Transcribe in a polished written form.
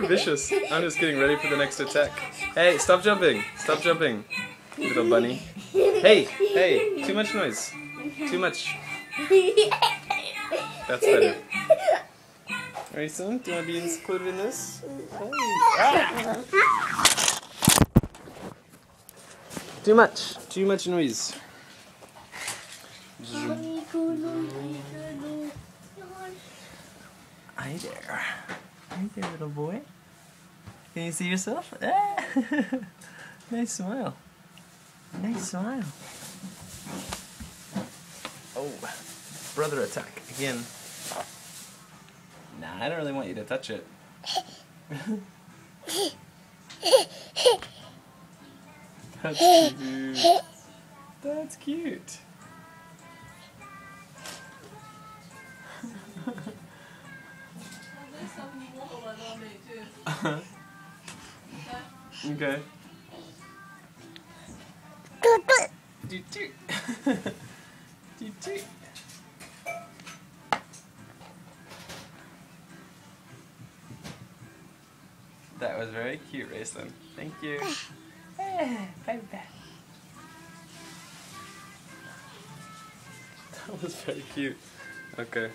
vicious. I'm just getting ready for the next attack. Hey, stop jumping. Stop jumping. Little bunny. Hey, hey, too much noise. Too much. That's better. Alright, son, do you want to be included in this? Hey. Ah. Too much. Too much noise. Hi there. Hi there, little boy. Can you see yourself? Ah. Nice smile. Nice smile. Oh, brother attack again. Nah, I don't really want you to touch it. That's cute. That's cute. Okay. Toot toot. Toot toot. That was very cute, Rayson. Thank you. Bye bye. That was very cute. Okay.